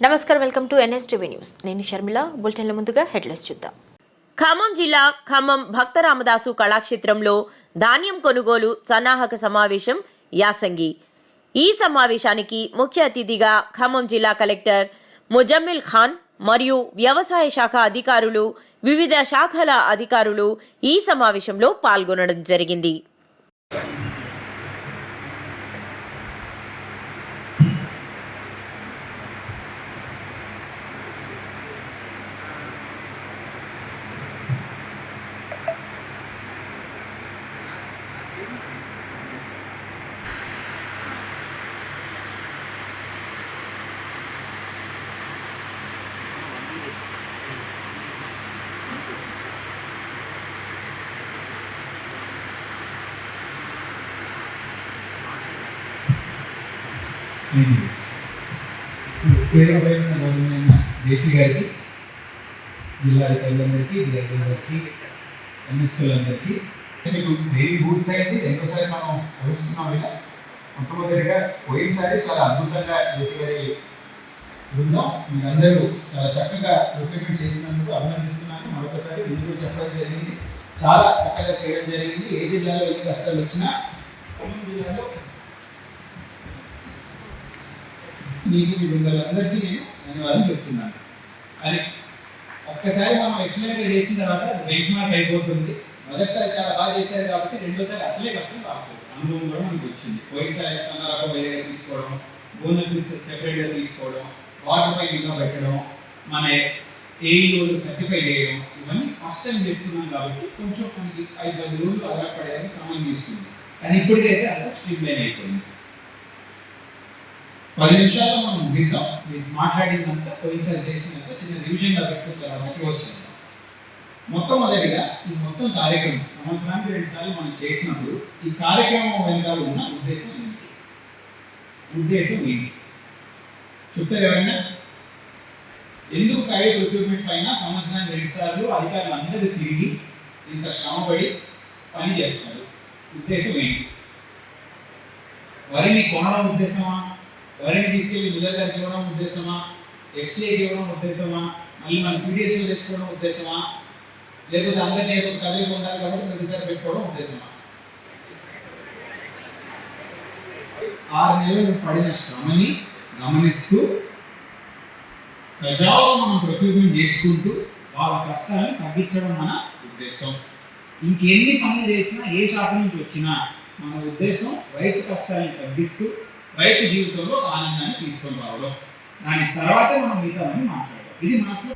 నమస్కారం, welcome to NSTV news. నేను షర్మిల. బులెటిన్ల ముందుగా హెడ్లైన్స్ చూద్దాం. ఖమ్మం జిల్లా ఖమ్మం భక్త రామదాసు కళాక్షేత్రంలో ధాన్యం కొనుగోలు సన్నాహక సమావేశం యాసంగి. ఈ సమావేశానికి ముఖ్య అతిథిగా ఖమ్మం జిల్లా కలెక్టర్ ముజమ్మిల్ ఖాన్ మరియు వ్యవసాయ శాఖ అధికారులు, వివిధ శాఖల అధికారులు ఈ సమావేశంలో పాల్గొనడం జరిగింది. గౌరవమైన జేసీ గారికి, జిల్లా అధికారులందరికీ, విద్యార్థులందరికీ, ఎంఎస్ఎలందరికీ మీకు డైలీ పూర్తయింది. రెండోసారి మనం కలుస్తున్నాం. ఇలా మొట్టమొదటిగా పోయినసారి చాలా అద్భుతంగా జేసీ గారి బృందం మీరందరూ చాలా చక్కగా రిక్రూట్మెంట్ చేసినందుకు అభినందిస్తున్నాను. మరొకసారి మీరు చెప్పడం జరిగింది, చాలా చక్కగా చేయడం జరిగింది. ఏ జిల్లాలో ఎన్ని కష్టాలు వచ్చినా ఖమ్మం జిల్లాలో మీకు మీ బృందాలందరికీ నేను ధన్యవాదాలు చెప్తున్నాను. అని ఒక్కసారి మనం ఎక్సలెంట్గా చేసిన తర్వాత అది బెంచ్ మార్క్ అయిపోతుంది. మొదటిసారి చాలా బాగా చేశారు కాబట్టి రెండోసారి అసలే కష్టం రాకపోతుంది. అనుభవం కూడా మనకు వచ్చింది. పోయినసారి సన్నరకం వేరేగా తీసుకోవడం, బోనసెస్ సెపరేట్గా తీసుకోవడం, వాటర్ పై నిఘా పెట్టడం, మన ఏఈఓలు సర్టిఫై చేయడం, ఇవన్నీ ఫస్ట్ టైం చేస్తున్నాం కాబట్టి కొంచెం మనకి 5-10 రోజులు అలవాటు పడేదానికి సమయం తీసుకుంది. కానీ ఇప్పటికైతే అంతా స్ట్రీమ్ లైన్ అయిపోయింది. 10 నిమిషాల్లో మనం ముగిద్దాం. మీరు మాట్లాడిందంతా పోయినసారి చేసినంత చిన్న రివిజన్గా పెట్టుకున్న తర్వాత వస్తుంది. మొట్టమొదటిగా ఈ మొత్తం కార్యక్రమం సంవత్సరానికి 2 సార్లు మనం చేసినప్పుడు ఈ కార్యక్రమం వెనకాల ఉన్న ఉద్దేశం ఏంటి? చెప్తారు ఎవరైనా? ఎందుకు ప్రైవేట్ రిక్రూట్మెంట్ పైన సంవత్సరానికి 2 సార్లు అధికారులు అందరూ తిరిగి ఇంత శ్రమపడి పని చేస్తారు? ఉద్దేశం ఏంటి? వరిని కొనడం ఉద్దేశమా? వరిని తీసుకెళ్ళి మిల్లర్ గారికి ఇవ్వడం ఉద్దేశమా? ఎఫ్సీఐకి ఇవ్వడం ఉద్దేశమా? మళ్ళీ మన పీడిఎస్లో తెచ్చుకోవడం ఉద్దేశమా? లేకపోతే అందరినీ ఏదో కదిలి పొందాలి కాబట్టి ప్రతిసారి పెట్టుకోవడం ఉద్దేశమా? 6 నెలలు పడిన శ్రమని గమనిస్తూ సజావుగా మనం ప్రొక్యూర్మెంట్ చేసుకుంటూ వాళ్ళ కష్టాలను తగ్గించడం మన ఉద్దేశం. ఇంకెన్ని పనులు చేసినా, ఏ శాఖ నుంచి వచ్చినా మన ఉద్దేశం రైతు కష్టాలను తగ్గిస్తూ రైతు జీవితంలో ఆనందాన్ని తీసుకొని రావడం. దాని తర్వాతే మనం మిగతామని మాట్లాడడం. ఇది మనసులో